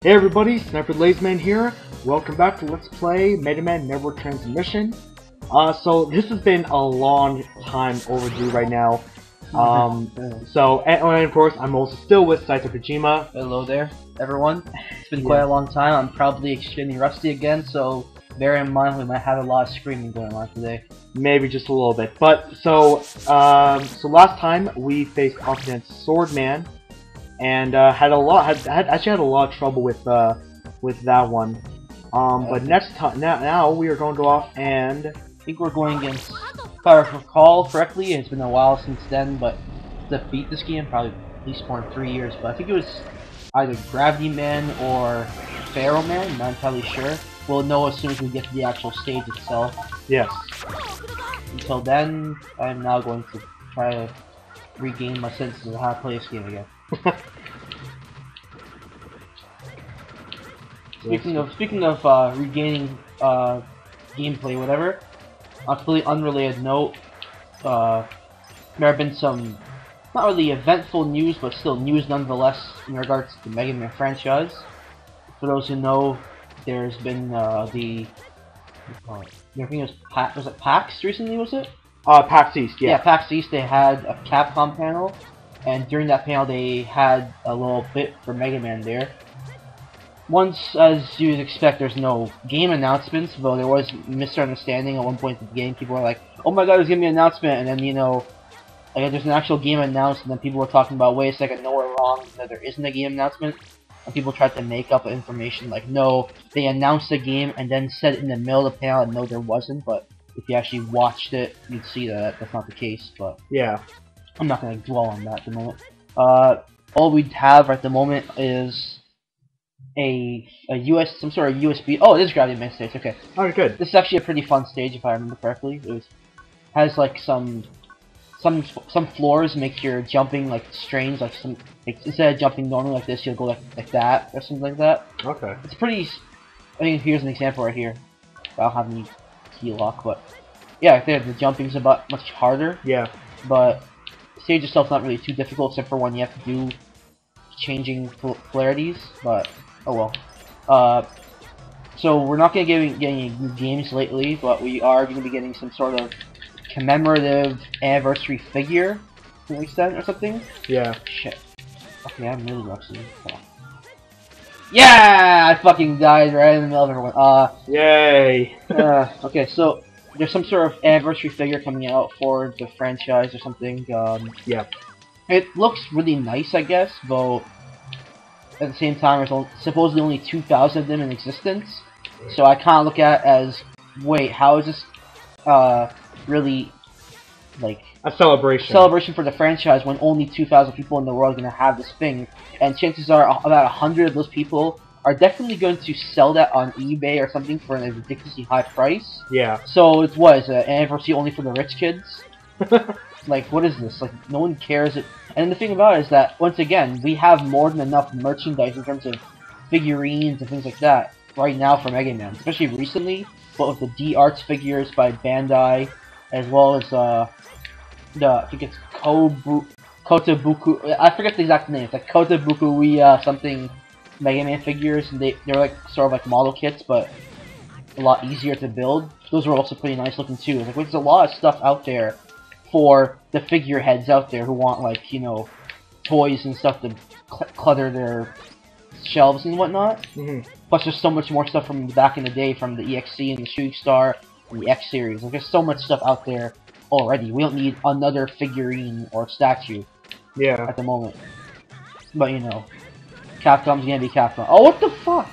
Hey everybody, Sniper Lazeman here. Welcome back to Let's Play Megaman Never Transmission. So this has been a long time overdue right now. And of course, I'm also still with Saito Kojima. Hello there, everyone. It's been quite a long time. I'm probably extremely rusty again, so bear in mind we might have a lot of screaming going on today. Maybe just a little bit. But so last time we faced off against Swordman. And actually had a lot of trouble with that one. But next time, now we are going to go off and I think we're going against, if I recall correctly, it's been a while since then, but to beat this game, probably at least more than 3 years, but I think it was either Gravityman or Man, I'm not entirely sure. We'll know as soon as we get to the actual stage itself. Yes. Until then, I'm now going to try to regain my senses of how to play this game again. Speaking of regaining gameplay, whatever. On a completely unrelated note, there have been some not really eventful news, but still news nonetheless in regards to the Megaman franchise. For those who know, there's been I think it was PAX recently, was it? PAX East, yeah. Yeah, PAX East. They had a Capcom panel. And during that panel, they had a little bit for Megaman there. Once, as you'd expect, there's no game announcements, though there was misunderstanding at one point in the game. People were like, "Oh my God, there's gonna be an announcement," and then there's an actual game announced, and then people were talking about, "Wait a second, no, we're wrong. That there isn't a game announcement." And people tried to make up information like, "No, they announced the game and then said in the middle of the panel, and no, there wasn't." But if you actually watched it, you'd see that that's not the case. But yeah. I'm not going to dwell on that at the moment. All we have at the moment is some sort of USB. Oh, it is Gravityman stage. Okay. Oh, good. This is actually a pretty fun stage if I remember correctly. Has like some floors make your jumping like strange. Like instead of jumping normally like this, you'll go like that or something like that. Okay. It's pretty. I mean, here's an example right here. I don't have any key lock, but yeah, the jumping's about much harder. Yeah. But the stage itself not really too difficult, except for when you have to do changing polarities. But oh well. So we're not gonna getting new games lately, but we are gonna be getting some sort of commemorative anniversary figure to an extent or something. Yeah. Shit. Okay, I'm really rusty. Oh. Yeah, I fucking died right in the middle of everyone. Yay. Okay, so there's some sort of anniversary figure coming out for the franchise or something. Yeah. It looks really nice, I guess, though at the same time there's supposedly only 2,000 of them in existence. So I kind of look at it as, wait, how is this really like a celebration for the franchise when only 2,000 people in the world are going to have this thing? And chances are about 100 of those people are definitely going to sell that on eBay or something for a ridiculously high price. Yeah. So it was an anniversary only for the rich kids. Like, what is this? Like, no one cares. And the thing about it is that, once again, we have more than enough merchandise in terms of figurines and things like that right now for Mega Man, especially recently. But with the D-Arts figures by Bandai, as well as I think it's Kotobuku. I forget the exact name. It's like Kotobuku something Mega Man figures, and they're like sort of like model kits, but a lot easier to build. Those are also pretty nice looking too. Like, there's a lot of stuff out there for the figureheads out there who want, like, toys and stuff to clutter their shelves and whatnot. Mm-hmm. Plus, there's so much more stuff from back in the day, from the EXC and the Shooting Star and the X series. Like, there's so much stuff out there already. We don't need another figurine or statue. Yeah. At the moment. But Capcom's gonna be Capcom. Oh, what the fuck?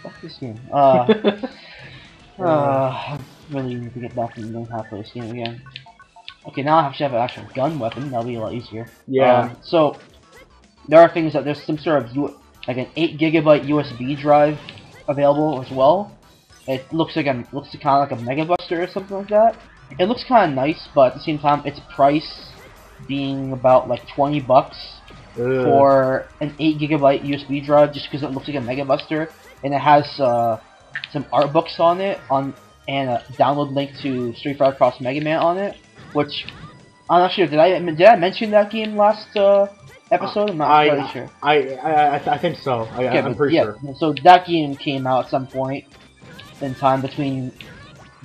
Fuck this game. I really need to get back and learn how to play this game again. Okay, now I actually have an actual gun weapon. That'll be a lot easier. Yeah. So there are things that there's some sort of like an 8 GB USB drive available as well. It looks kind of like a Mega Buster or something like that. It looks kind of nice, but at the same time, its price being about like $20 for an 8 GB USB drive, just because it looks like a Mega Buster, and it has some art books on it, and a download link to Street Fighter Cross Mega Man on it. Which I'm not sure. Did I mention that game last episode. I'm not entirely sure. I think so. I'm pretty sure. So that game came out at some point in time between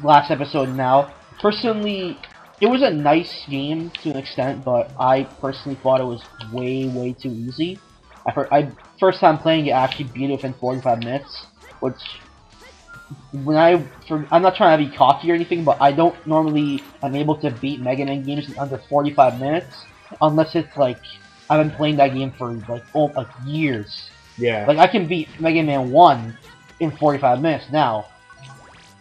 last episode and now. Personally, it was a nice game to an extent, but I personally thought it was way too easy. First time playing it, I actually beat it within 45 minutes, which I'm not trying to be cocky or anything, but I don't normally am able to beat Mega Man games in under 45 minutes unless it's like I've been playing that game for like years. Yeah. Like I can beat Mega Man 1 in 45 minutes now,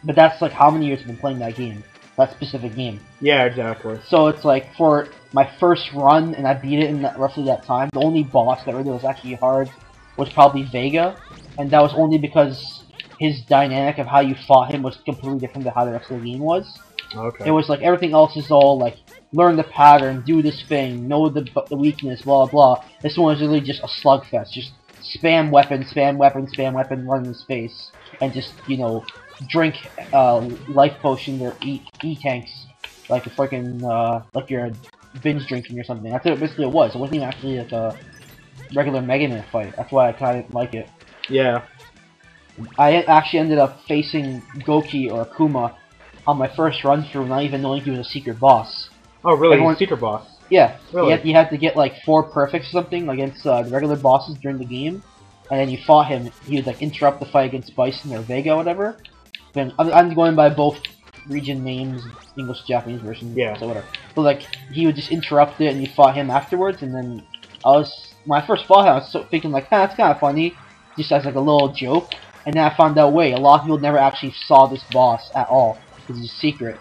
but that's like how many years I've been playing that game, that specific game. Yeah, exactly. So it's like for my first run, and I beat it in roughly that time. The only boss that really was actually hard was probably Vega, and that was only because his dynamic of how you fought him was completely different than how the rest of the game was. Okay. It was like everything else is all like learn the pattern, do this thing, know the weakness, blah blah. This one was really just a slugfest, just spam weapon, spam weapon, spam weapon, run in space, and just drink life potions or eat tanks like a freaking like you're binge drinking or something. That's what basically it was. It wasn't even actually like a regular Mega Man fight. That's why I kind of like it. Yeah. I actually ended up facing Goki or Akuma on my first run through, not even knowing he was a secret boss. Oh, really? Secret boss? Yeah. Really? You had to get like 4 perfects or something against the regular bosses during the game, and then you fought him. He would like interrupt the fight against Bison or Vega or whatever. Then I'm going by both region names, English, Japanese version. Yeah. So whatever. But like he would just interrupt it, and you fought him afterwards. And then when I first fought him, I was thinking like, that's kind of funny, just as like a little joke. And then I found out, wait, a lot of people never actually saw this boss at all, because it's a secret.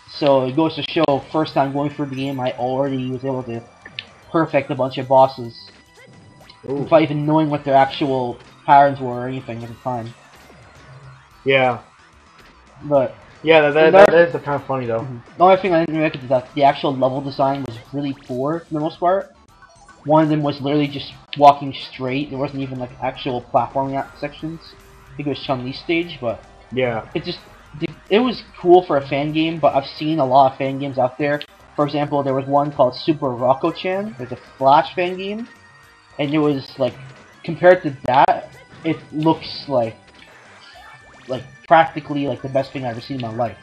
So it goes to show, first time going through the game, I already was able to perfect a bunch of bosses. Ooh. Without even knowing what their actual patterns were or anything at the time. Yeah. But yeah, that is kind of funny though. The only thing I didn't like is that the actual level design was really poor for the most part. One of them was literally just walking straight. There wasn't even like actual platforming sections. I think it was Chun-Li's stage, but yeah, it was cool for a fan game. But I've seen a lot of fan games out there. For example, there was one called Super Rocco-chan. There's a Flash fan game, and it was like compared to that, it looks like practically like the best thing I've ever seen in my life.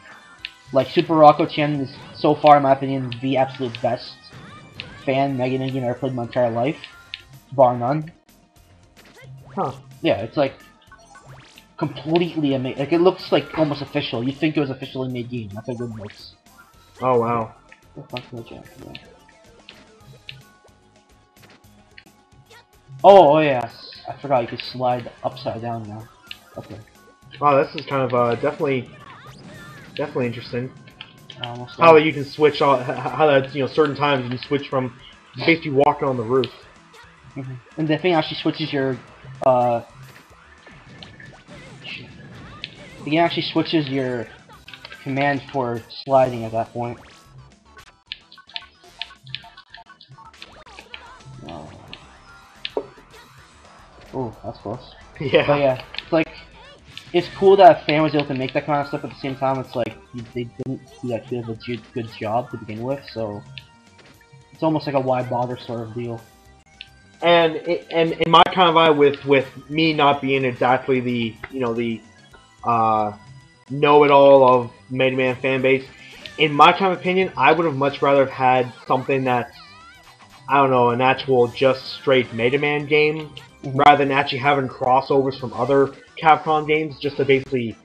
Like Super Rocco-chan is so far, in my opinion, the absolute best fan Mega Man game I ever played in my entire life, bar none. Huh. Yeah, it's like completely amazing. Like it looks like almost official. You'd think it was officially made game. That's how good it looks. Oh wow. Oh yes, I forgot you could slide upside down now. Okay. Wow, this is kind of definitely interesting. How that you can switch on, how that certain times you can switch from basically walking on the roof. And the thing actually switches your the game actually switches your command for sliding at that point. Oh, that's close. Yeah. But yeah, it's like it's cool that a fan was able to make that kind of stuff. At the same time, it's like they didn't do that good of a good job to begin with, so it's almost like a why bother sort of deal. And in my kind of eye, with me not being exactly the know-it-all of Mega Man fan base, in my kind of opinion, I would have much rather have had something that's, I don't know, an actual just straight Mega Man game, rather than actually having crossovers from other Capcom games just to basically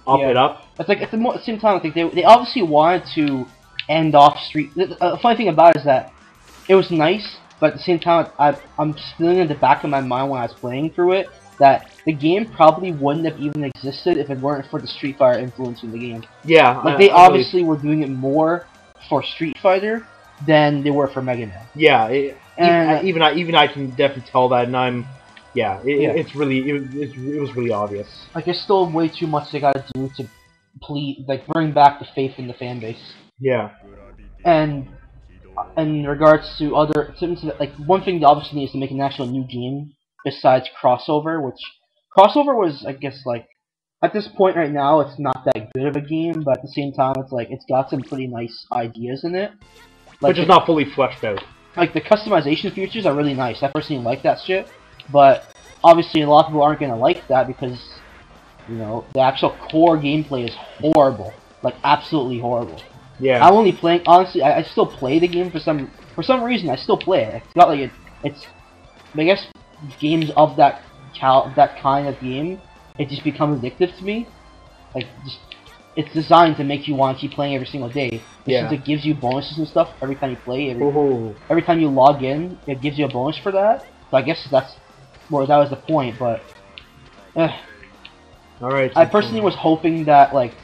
up it up. It's like at the same time, I think they obviously wanted to end off Street. The funny thing about it is that it was nice, but at the same time, I'm feeling in the back of my mind when I was playing through it that the game probably wouldn't have even existed if it weren't for the Street Fighter influence in the game. Yeah, like they obviously were doing it more for Street Fighter than they were for Mega Man. Yeah, even I can definitely tell that, and I'm. Yeah, it was really obvious. Like, there's still way too much they gotta do to bring back the faith in the fan base. Yeah. And in regards to other, like, one thing they obviously need is to make an actual new game besides Crossover, which Crossover was, I guess, like, at this point right now, it's not that good of a game, but at the same time, it's like, it's got some pretty nice ideas in it. Like, which is not fully fleshed out. like the customization features are really nice. I personally like that shit, but obviously a lot of people aren't gonna like that because you know the actual core gameplay is horrible, like absolutely horrible. Yeah. I'm only playing. Honestly, I still play the game for some reason. I still play it. It's got like it's I guess games of that kind of game, it just becomes addictive to me. Like just it's designed to make you want to keep playing every single day. Yeah. Since it gives you bonuses and stuff every time you play, every time you log in, it gives you a bonus for that. So I guess that was the point. But all right. I personally was hoping that like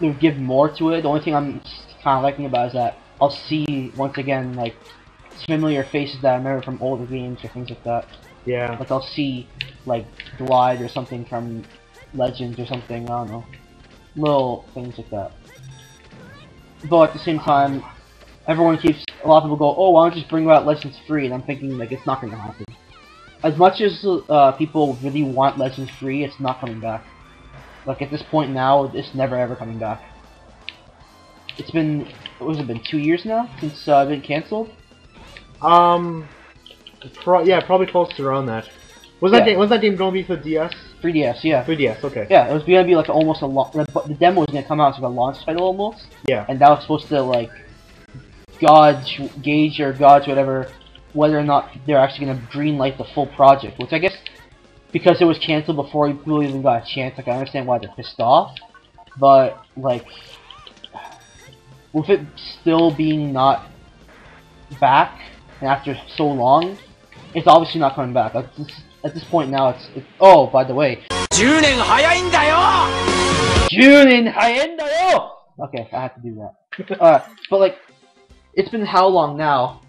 they would give more to it. The only thing I'm kind of liking about it is that I'll see once again like familiar faces that I remember from older games or things like that. Yeah. Like I'll see like Glide or something from Legends or something. I don't know. Little things like that. But at the same time, a lot of people go, oh, why don't you just bring out Legends free? And I'm thinking, like, it's not going to happen. As much as people really want Legends free, it's not coming back. Like, at this point now, it's never ever coming back. It's been, what has it been, 2 years now since it's been cancelled? Yeah, probably close to around that. Was that game going to be for DS? 3DS, yeah. 3DS, okay. Yeah, it was going to be like almost the demo was going to come out as like a launch title almost. Yeah. And that was supposed to like gauge whatever, whether or not they're actually going to greenlight the full project. Which I guess, because it was cancelled before people even got a chance, like I understand why they're pissed off. But like, with it still being not back, and after so long, it's obviously not coming back. At this point now, it's oh, by the way. 10年早いんだよ! 10年早いんだよ! Okay, I have to do that. But like, it's been how long now,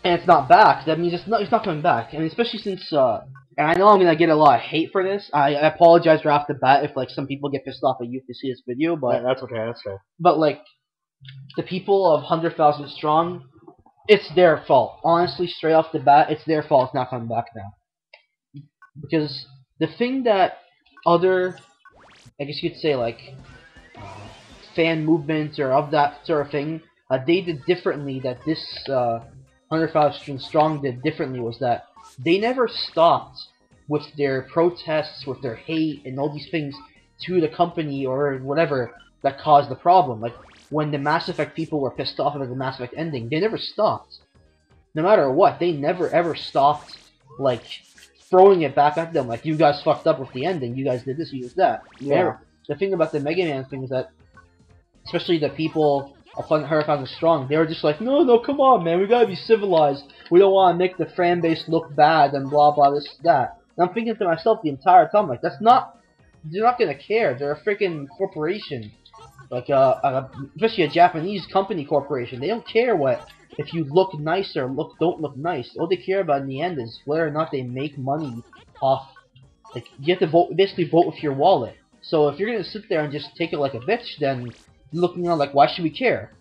and it's not back. That means it's not coming back. And especially since, and I know I'm gonna get a lot of hate for this. I apologize right off the bat if like some people get pissed off at you to see this video, but yeah, that's okay. That's fair. But like, the people of 100,000 Strong, it's their fault. Honestly, straight off the bat, it's their fault. It's not coming back now. Because the thing that other, I guess you could say like, fan movements or of that sort of thing, they did differently that this 100,000 Strong did differently was that they never stopped with their protests, with their hate, and all these things to the company or whatever that caused the problem. Like, when the Mass Effect people were pissed off about the Mass Effect ending, they never stopped. No matter what, they never ever stopped, like, throwing it back at them, like, you guys fucked up with the ending, you guys did this, you did that. Yeah. The thing about the Megaman thing is that, especially the people of 100,000 Strong, they were just like, no, come on, man, we gotta be civilized. We don't want to make the fan base look bad and blah, blah, this, that. And I'm thinking to myself the entire time, like, they're not gonna care. They're a freaking corporation. Like, especially a Japanese company corporation. They don't care if you look nice or don't look nice. All they care about in the end is whether or not they make money off. Like, you have to basically vote with your wallet. So if you're gonna sit there and just take it like a bitch, then looking around like, why should we care?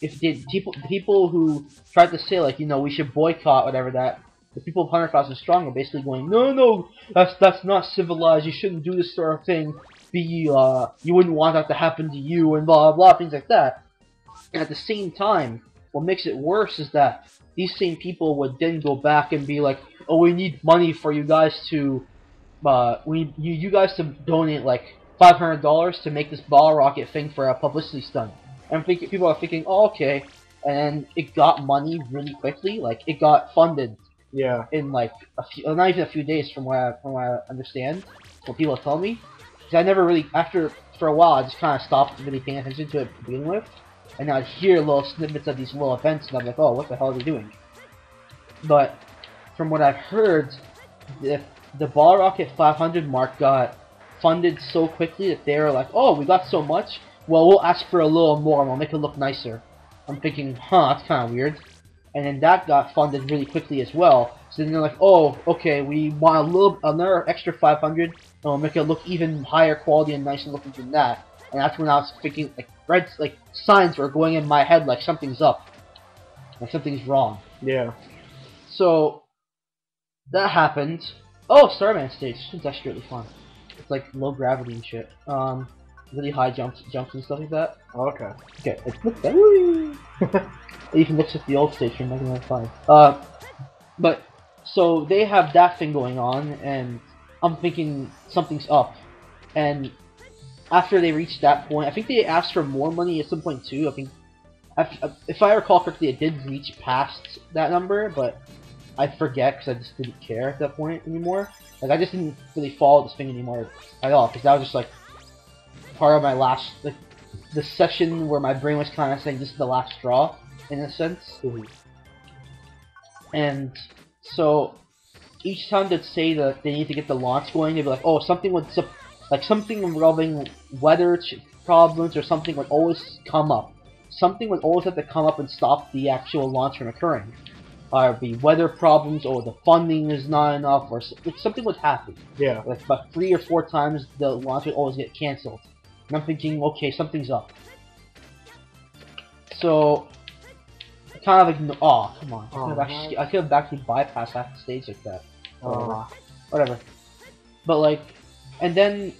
If the people who tried to say like, you know, we should boycott whatever that, the people of 100,000 Strong are basically going, no, that's not civilized. You shouldn't do this sort of thing. You wouldn't want that to happen to you, and blah blah, things like that. And at the same time, what makes it worse is that these same people would then go back and be like, oh, we need money for you guys to, you guys to donate like $500 to make this ball rocket thing for a publicity stunt. And people are thinking, oh, okay, and it got money really quickly. Like, it got funded. Yeah. In like not even a few days, from what I understand, what people tell me. Because I never really, for a while, I just kind of stopped really paying attention to it to begin with, and I'd hear little snippets of these little events, and I'm like, oh, what the hell are they doing? But from what I've heard, the Ball Rocket 500 mark got funded so quickly that they were like, oh, we got so much, well, we'll ask for a little more, and we'll make it look nicer. I'm thinking, huh, that's kind of weird. And then that got funded really quickly as well. So then they're like, oh, okay, we want another extra 500, and we'll make it look even higher quality and nicer looking than that. And that's when I was thinking, like, signs were going in my head like something's up. Like something's wrong. Yeah. So, that happened. Oh, Starman stage. It's actually really fun. It's like low gravity and shit. Really high jumps and stuff like that. Okay. Okay, let's look that. You can mix with the old stage from Mega Man 5. But so they have that thing going on, and I'm thinking something's up. And after they reached that point, I think they asked for more money at some point too. I think, if I recall correctly, it did reach past that number, but I forget because I just didn't care at that point anymore. Like I just didn't really follow this thing anymore at all, because that was just like part of my last, like, the session where my brain was kind of saying this is the last straw, in a sense. And so each time they'd say that they need to get the launch going, they'd be like, oh, something would, like something involving weather problems or something would always come up. Something would always have to come up and stop the actual launch from occurring. Or be weather problems, or the funding is not enough, or something would happen. Yeah. Like about 3 or 4 times, the launch would always get cancelled. And I'm thinking, okay, something's up. So, kind of like, oh, come on. I could have actually bypassed half the stage like that. Whatever. But like, and then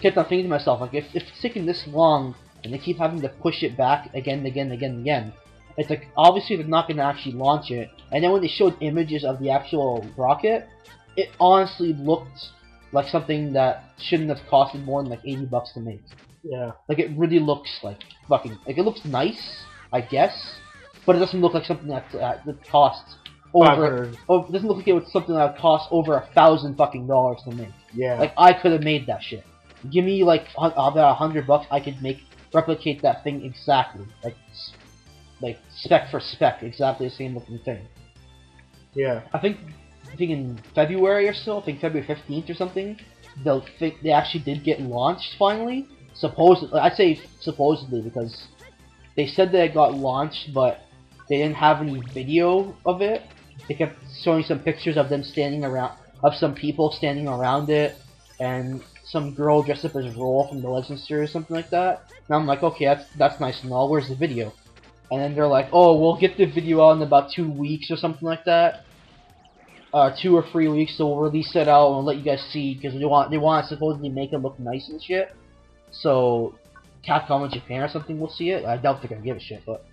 kept on thinking to myself, like, if it's taking this long, and they keep having to push it back again and again and again and again, it's like, obviously they're not going to actually launch it. And then when they showed images of the actual rocket, it honestly looked like something that shouldn't have costed more than like $80 to make. Yeah. Like, it really looks like fucking, like, it looks nice, I guess, but it doesn't look like something that costs over, it doesn't look like it was something that would cost over $1,000 fucking dollars to make. Yeah. Like, I could have made that shit. Give me like about $100, I could replicate that thing exactly, like spec for spec, exactly the same looking thing. Yeah. I think in February or so, I think February 15th or something, they actually did get launched finally. Supposedly, I'd say supposedly, because they said that it got launched, but they didn't have any video of it. They kept showing some pictures of them standing around, of some people standing around it, and some girl dressed up as Roll from the Legends series or something like that. And I'm like, okay, that's nice and all. Where's the video? And then they're like, oh, we'll get the video out in about 2 weeks or something like that. 2 or 3 weeks, so we'll release it out and let you guys see, because they want to supposedly make it look nice and shit. So Capcom in Japan or something will see it. I doubt they're gonna give a shit, but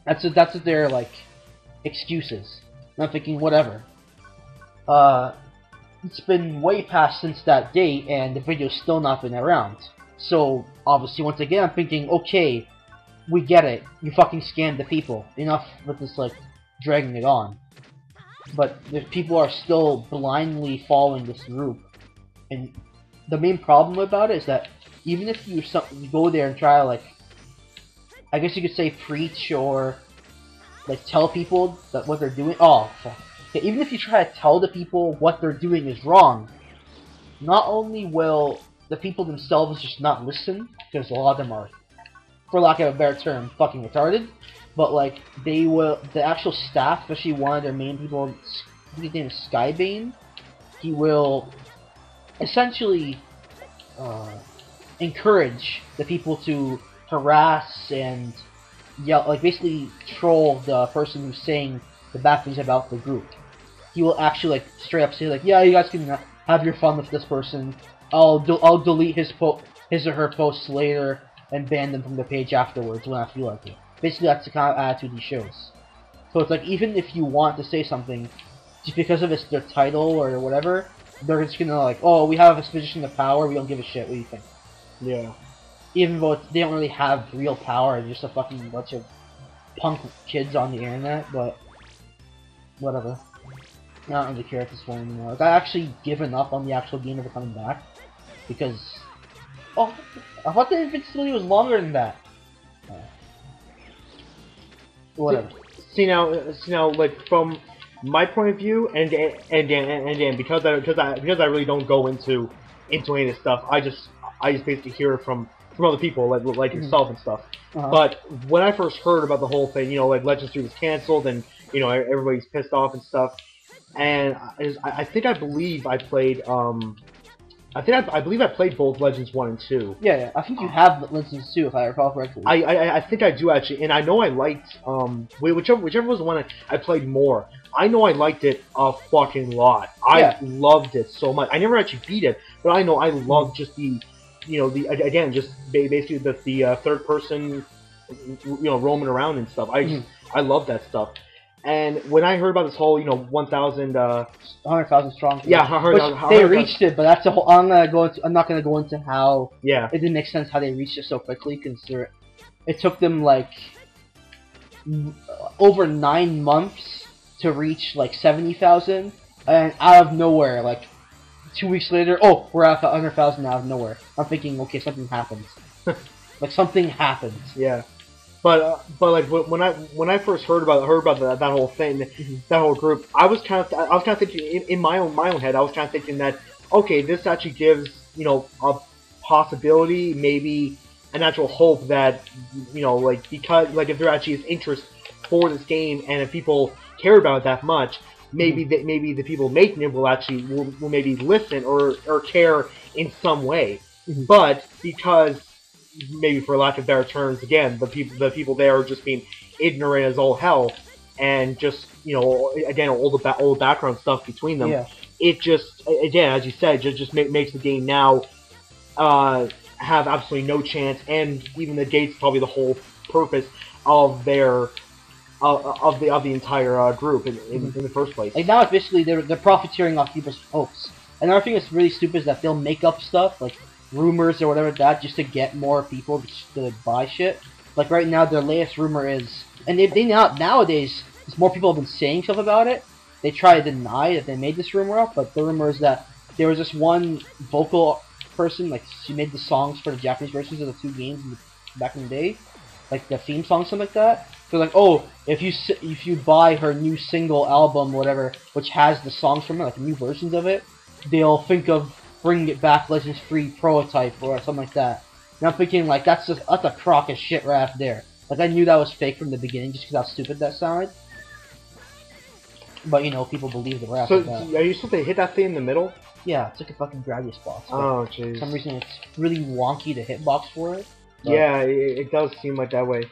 that's what their like excuses. And I'm thinking, whatever. It's been way past since that date, and the video's still not been around. So obviously, once again, I'm thinking, okay, we get it. You fucking scammed the people. Enough with this like dragging it on. But if people are still blindly following this group, and the main problem about it is that even if you go there and try to, like, I guess you could say preach or like tell people that what they're doing. Oh, fuck. Yeah, even if you try to tell the people what they're doing is wrong, not only will the people themselves just not listen, because a lot of them are, for lack of a better term, fucking retarded, but like the actual staff, especially one of their main people, his name is Skybane, he will essentially encourage the people to harass and yell, like basically troll the person who's saying the bad things about the group. He will actually like straight up say like, yeah, you guys can have your fun with this person. I'll delete his or her posts later and ban them from the page afterwards when I feel like it. Basically, that's the kind of attitude he shows. So it's like, even if you want to say something, just because of their title or whatever, they're just gonna like, oh, we have a position of power, we don't give a shit, what do you think? Yeah. Even though they don't really have real power, they're just a fucking bunch of punk kids on the internet, but whatever. I don't really care at this point anymore. Like, I actually given up on the actual game ever coming back, because, oh, I thought the invincibility was longer than that. Whatever. See now, like from my point of view, and because I really don't go into any of this stuff, I just basically hear it from other people like yourself and stuff. But when I first heard about the whole thing, like Legends 3 was canceled, and everybody's pissed off and stuff, and I believe I played I believe I played both Legends 1 and 2. Yeah, I think you have Legends 2 if I recall correctly. I think I do actually, and I know I liked whichever was the one I played more. I know I liked it a fucking lot. I loved it so much. I never actually beat it, but I know I loved just the basically the third person roaming around and stuff. I love that stuff. And when I heard about this whole 100,000 strong. Yeah, they reached it, but that's a whole. I'm not gonna go into how. Yeah. It didn't make sense how they reached it so quickly, considering it took them like over 9 months to reach like 70,000, and out of nowhere, like 2 weeks later, oh, we're at 100,000 out of nowhere. I'm thinking, okay, something happens. Like something happens. Yeah. But like when I first heard about that whole thing, that whole group, I was kind of thinking in my own head, I was kind of thinking that, okay, this actually gives a possibility, maybe an actual hope that like, because like if there actually is interest for this game, and if people care about it that much, maybe maybe the people making it will actually will maybe listen or care in some way. But because, maybe for lack of better terms, again, the people there are just being ignorant as all hell, and just again, all the background stuff between them. Yeah. It just, again, as you said, just makes the game now have absolutely no chance, and even negates probably the whole purpose of their of the entire group in the first place. Like now, it's basically they're profiteering off people's hopes. Another thing that's really stupid is that they'll make up stuff like rumors or whatever like that just to get more people to buy shit. Like right now, their latest rumor is, and they nowadays, as more people have been saying stuff about it, they try to deny that they made this rumor up. But the rumor is that there was this one vocal person, like she made the songs for the Japanese versions of the 2 games back in the day, like the theme song, something like that. They're like, oh, if you buy her new single album, whatever, which has the songs from it, like new versions of it, they'll think of bringing it back Legends Free prototype or something like that. And I'm thinking, like, that's a crock of shit right after there. Like, I knew that was fake from the beginning just because how stupid that sounded. But, people believe the rap. So, are you supposed to hit that thing in the middle? Yeah, it's like a fucking gravity spot. Oh, jeez. For some reason, it's really wonky to hitbox for it. Yeah, it does seem like that way.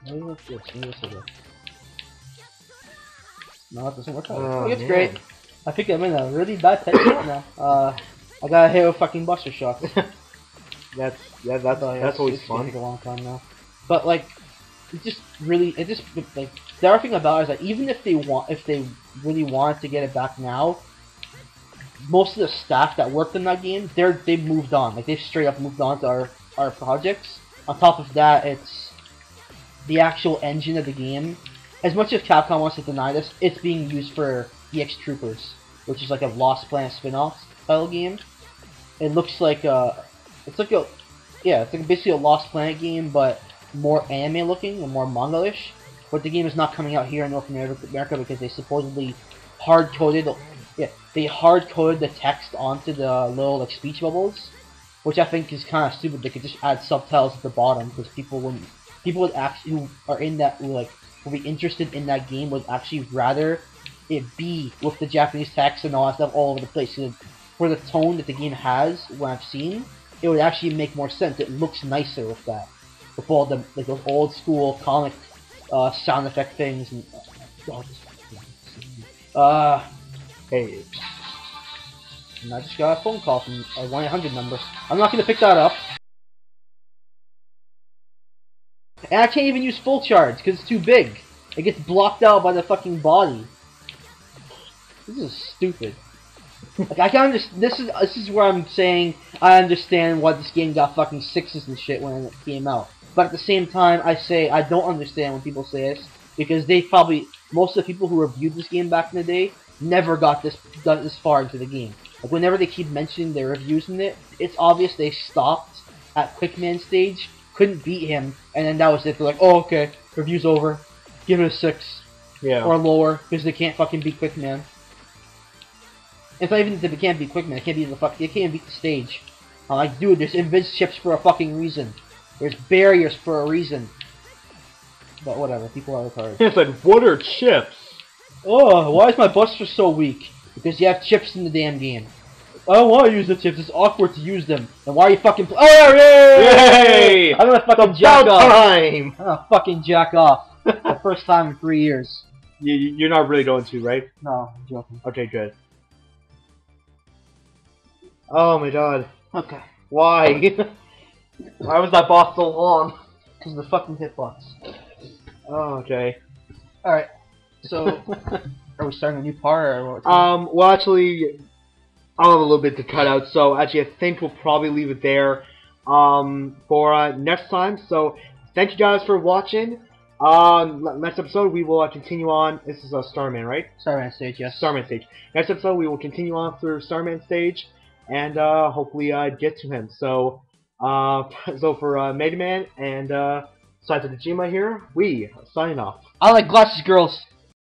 Maybe let's do this. No, it doesn't work out. Oh, It's great. I think I'm in a really bad tech now. I got hit with fucking Buster Shots. That's always fun. It's a long time now. But like, like the other thing about it is that even if they really wanted to get it back now, most of the staff that worked in that game, they've moved on. Like they've straight up moved on to our projects. On top of that, it's the actual engine of the game. As much as Capcom wants to deny this, it's being used for EX Troopers, which is like a Lost Planet spin-off style game. It looks like it's like basically a Lost Planet game, but more anime looking and more manga-ish. But the game is not coming out here in North America because they supposedly hard-coded the text onto the little like speech bubbles, which I think is kind of stupid. They could just add subtitles at the bottom because people would actually who are in that will be interested in that game would actually rather it be with the Japanese text and all that stuff all over the place. So for the tone that the game has, what I've seen, it would actually make more sense. It looks nicer with that, with all the like those old school comic sound effect things. And, hey. And I just got a phone call from a 1-800 number. I'm not gonna pick that up. And I can't even use full charge because it's too big. It gets blocked out by the fucking body. This is stupid. Like I can understand. This is where I'm saying I understand why this game got fucking 6s and shit when it came out. But at the same time, I say I don't understand when people say this because most of the people who reviewed this game back in the day never got this far into the game. Like whenever they keep mentioning their reviews in it, it's obvious they stopped at Quickman stage, couldn't beat him, and then that was it. They're like, oh okay, review's over, give it a 6, or lower because they can't fucking beat Quickman. It's not even that they can't beat Quickman, they can't beat the stage. I'm like, dude, there's invis chips for a fucking reason. There's barriers for a reason. But whatever, people are retarded. It's like, what are chips? Oh, why is my buster so weak? Because you have chips in the damn game. I don't want to use the chips, it's awkward to use them. And why are you fucking oh, yay! I'm gonna fucking jack off. I'm gonna fucking jack off. The first time in 3 years. You're not really going to, right? No, I'm joking. Okay, good. Oh my god. Okay. Why? Why was that boss so long? Because of the fucking hitbox. Oh, okay. Alright, so, are we starting a new part, or what? Well, actually, I'll have a little bit to cut out, so actually I think we'll probably leave it there, for, next time. So, thank you guys for watching. Next episode we will continue on. This is Starman, right? Starman stage, yes. Starman stage. Next episode we will continue on through Starman stage, and hopefully get to him. So, so for Megaman and Saito Dejima here, we sign off. I like glasses girls.